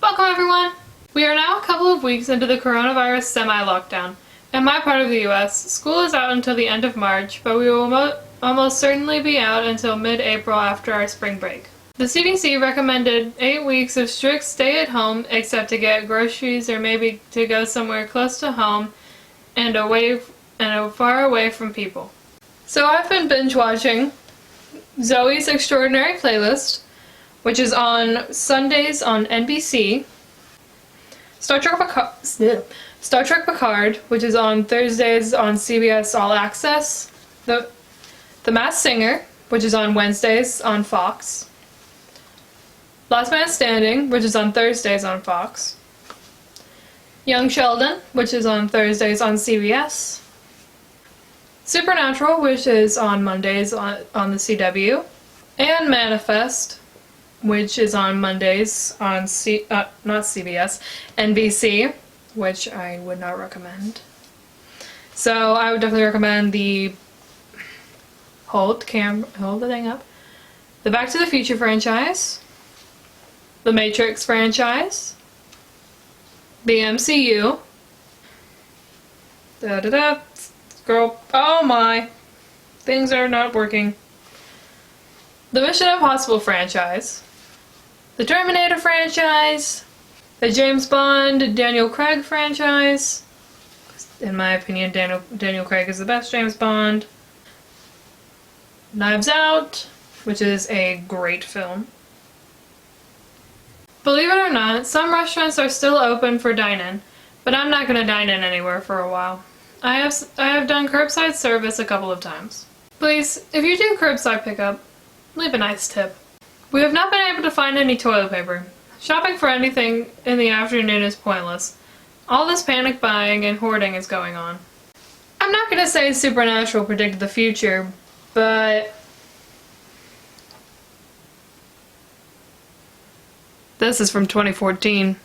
Welcome everyone! We are now a couple of weeks into the coronavirus semi-lockdown. In my part of the US, school is out until the end of March, but we will almost certainly be out until mid-April after our spring break. The CDC recommended 8 weeks of strict stay at home except to get groceries or maybe to go somewhere close to home and far away from people. So I've been binge watching Zoe's Extraordinary Playlist, which is on Sundays on NBC, Star Trek Picard, which is on Thursdays on CBS All Access, The Masked Singer, which is on Wednesdays on Fox, Last Man Standing, which is on Thursdays on Fox, Young Sheldon, which is on Thursdays on CBS, Supernatural, which is on Mondays on the CW, and Manifest, which is on Mondays on not CBS, NBC, which I would not recommend. So I would definitely recommend the hold the thing up. The Back to the Future franchise, the Matrix franchise, the MCU. Girl, oh my, things are not working. The Mission Impossible franchise, the Terminator franchise, the James Bond, Daniel Craig franchise. In my opinion, Daniel Craig is the best James Bond. Knives Out, which is a great film. Believe it or not, some restaurants are still open for dine-in, but I'm not going to dine in anywhere for a while. I have done curbside service a couple of times. Please, if you do curbside pickup, leave a nice tip. We have not been able to find any toilet paper. Shopping for anything in the afternoon is pointless. All this panic buying and hoarding is going on. I'm not going to say Supernatural predicted the future, but this is from 2014.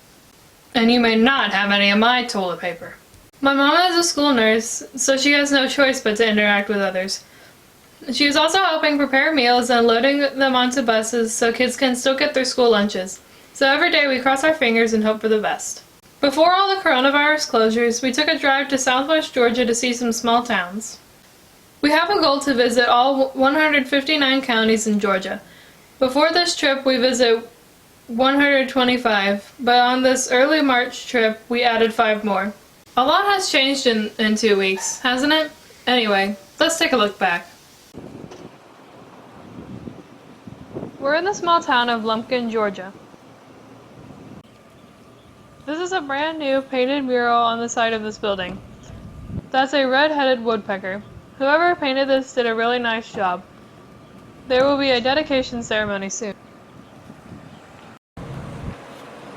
And you may not have any of my toilet paper. My mama is a school nurse, so she has no choice but to interact with others. She is also helping prepare meals and loading them onto buses so kids can still get their school lunches. So every day we cross our fingers and hope for the best. Before all the coronavirus closures, we took a drive to southwest Georgia to see some small towns. We have a goal to visit all 159 counties in Georgia. Before this trip we visit 125, but on this early March trip we added 5 more. A lot has changed in 2 weeks, hasn't it? Anyway, let's take a look back. We're in the small town of Lumpkin, Georgia. This is a brand new painted mural on the side of this building. That's a red-headed woodpecker. Whoever painted this did a really nice job. There will be a dedication ceremony soon.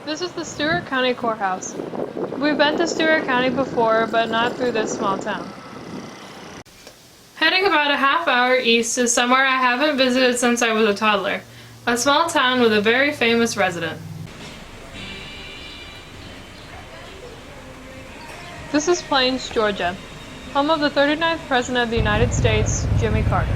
This is the Stewart County Courthouse. We've been to Stewart County before, but not through this small town. Heading about a half hour east is somewhere I haven't visited since I was a toddler. A small town with a very famous resident. This is Plains, Georgia, home of the 39th President of the United States, Jimmy Carter.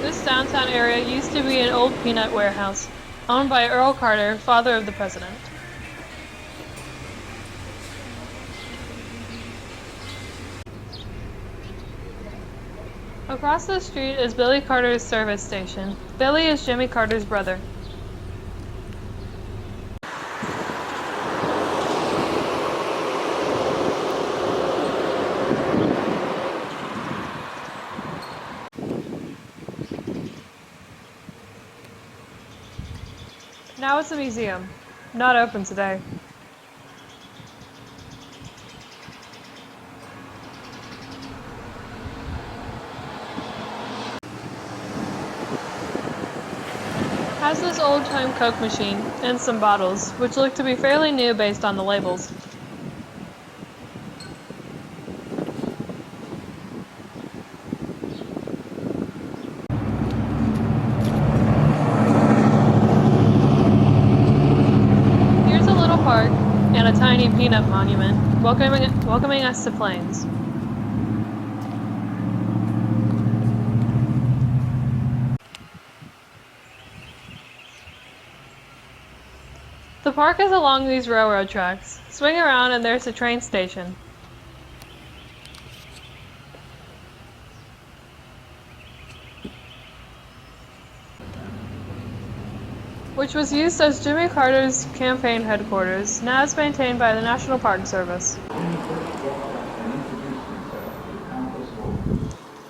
This downtown area used to be an old peanut warehouse, owned by Earl Carter, father of the president. Across the street is Billy Carter's service station. Billy is Jimmy Carter's brother. Now it's a museum. Not open today. has this old-time Coke machine and some bottles, which look to be fairly new based on the labels. Here's a little park and a tiny peanut monument welcoming us to Plains. The park is along these railroad tracks. Swing around and there's a train station. Which was used as Jimmy Carter's campaign headquarters, now is maintained by the National Park Service.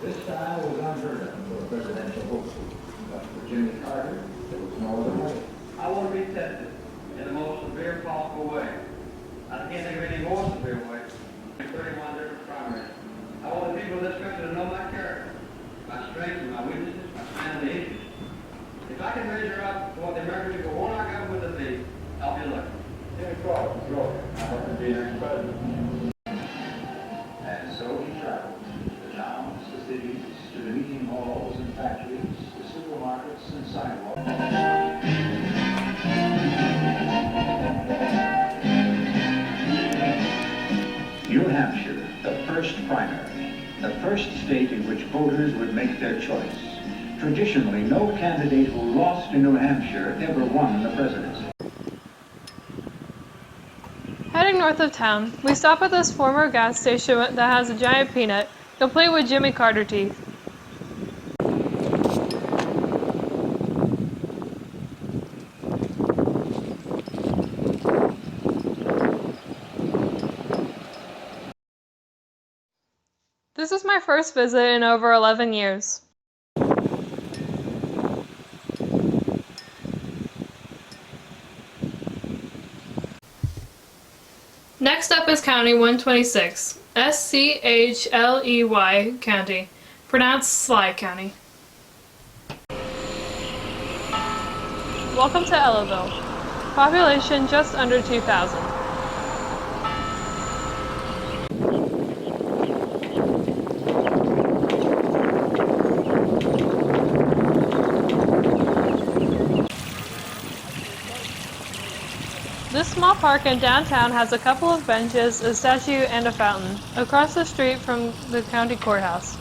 This style was unheard of for a presidential hopeful, but for Jimmy Carter, there was no other way. I want to be tested in the most severe possible way. I can't think of any more severe way. 31 different primaries. I want the people of this country to know my character, my strengths, my weaknesses, my family issues. If I can measure up to what the American people want our government to be, I'll be elected. Jimmy Carter, Georgia, I hope to be next president. And so he traveled to the towns, the cities, to the meeting halls and factories, the supermarkets and sidewalks. New Hampshire, the first primary, the first state in which voters would make their choice. Traditionally, no candidate who lost in New Hampshire ever won the presidency. Heading north of town, we stop at this former gas station that has a giant peanut, complete with Jimmy Carter teeth. This is my first visit in over 11 years. Next up is County 126, Schley County, pronounced Sly County. Welcome to Ellaville. Population just under 2,000. This small park in downtown has a couple of benches, a statue, and a fountain, across the street from the county courthouse.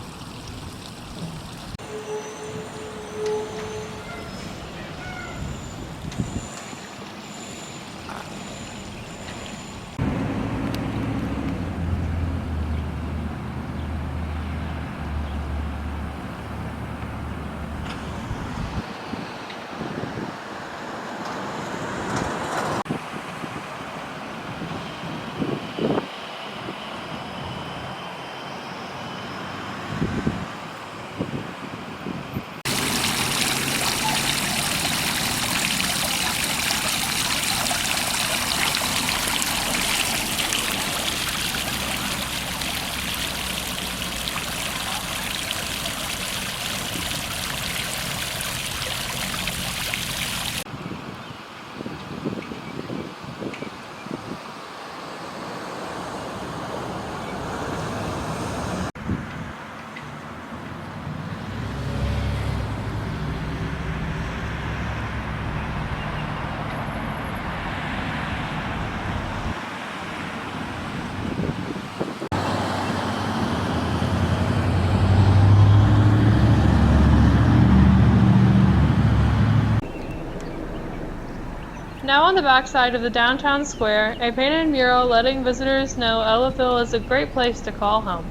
Now on the backside of the downtown square, a painted mural letting visitors know Ellaville is a great place to call home.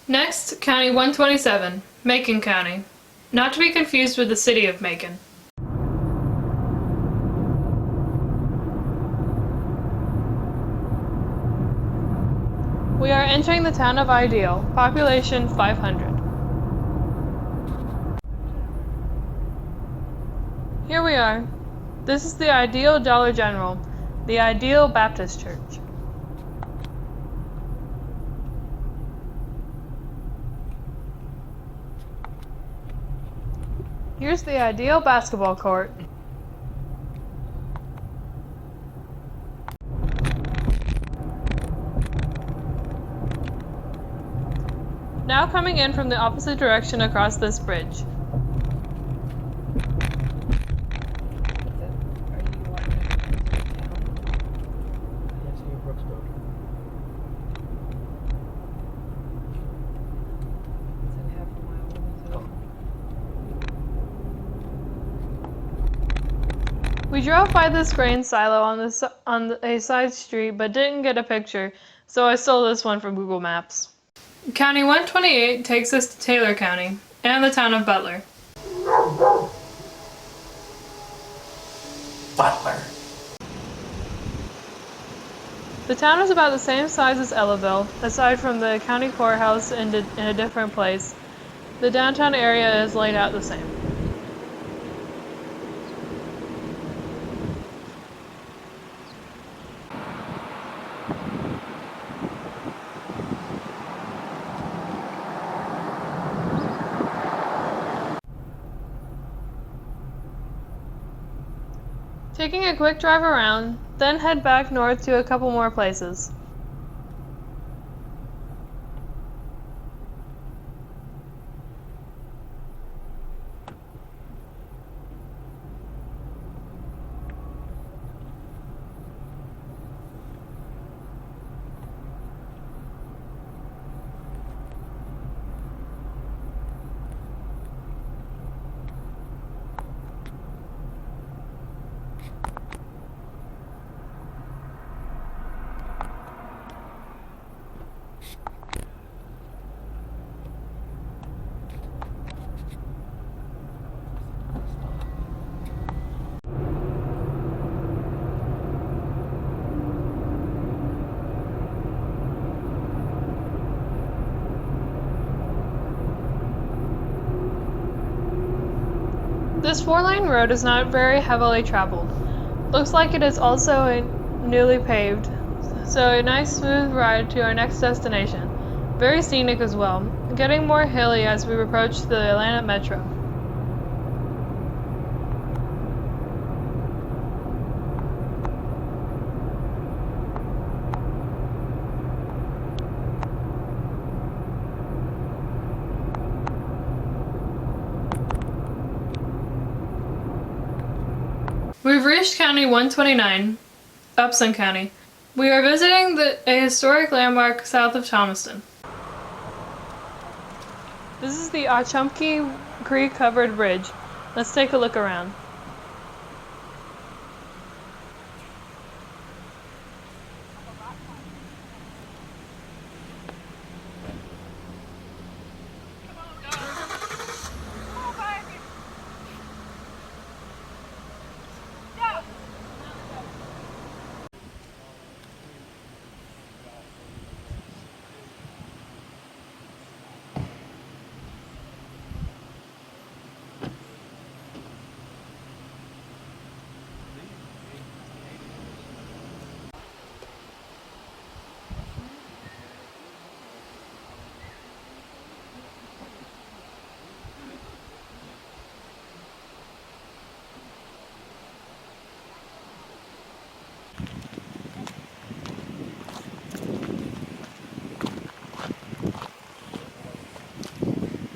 Next, County 127, Macon County. Not to be confused with the city of Macon. We are entering the town of Ideal, population 500. Here we are. This is the Ideal Dollar General, the Ideal Baptist Church. Here's the ideal basketball court. Now coming in from the opposite direction across this bridge. We drove by this grain silo on a side street but didn't get a picture, so I stole this one from Google Maps. County 128 takes us to Taylor County and the town of Butler. Butler. The town is about the same size as Ellaville, aside from the county courthouse in a different place. The downtown area is laid out the same. Taking a quick drive around, then head back north to a couple more places. This 4-lane road is not very heavily traveled. Looks like it is also newly paved, so a nice smooth ride to our next destination. Very scenic as well, getting more hilly as we approach the Atlanta Metro. We've reached County 129, Upson County. We are visiting a historic landmark south of Thomaston. This is the Auchumpkee Creek covered bridge. Let's take a look around.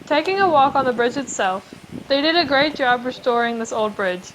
Taking a walk on the bridge itself. They did a great job restoring this old bridge.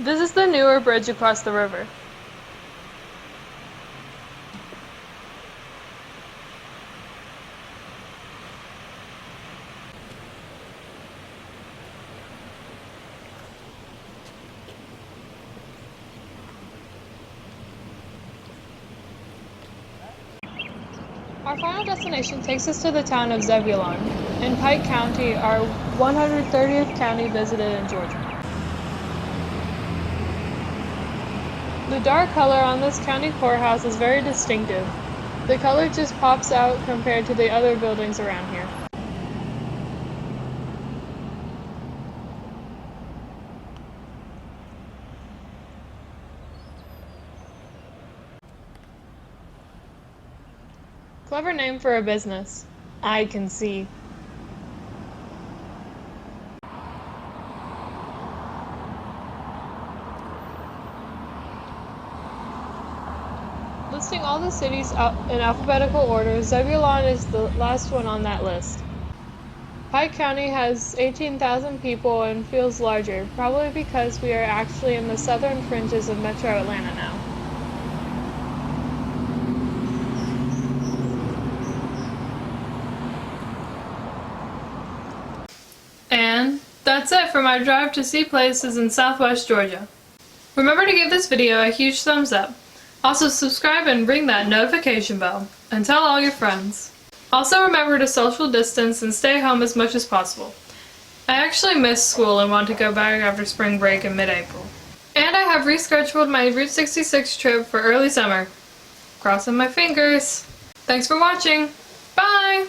This is the newer bridge across the river. Our final destination takes us to the town of Zebulon, in Pike County, our 130th county visited in Georgia. The dark color on this county courthouse is very distinctive. The color just pops out compared to the other buildings around here. Clever name for a business. I can see. Listing all the cities in alphabetical order, Zebulon is the last one on that list. Pike County has 18,000 people and feels larger, probably because we are actually in the southern fringes of Metro Atlanta now. And that's it for my drive to see places in Southwest Georgia. Remember to give this video a huge thumbs up. Also subscribe and ring that notification bell, and tell all your friends. Also remember to social distance and stay home as much as possible. I actually missed school and want to go back after spring break in mid-April. And I have rescheduled my Route 66 trip for early summer. Crossing my fingers. Thanks for watching. Bye!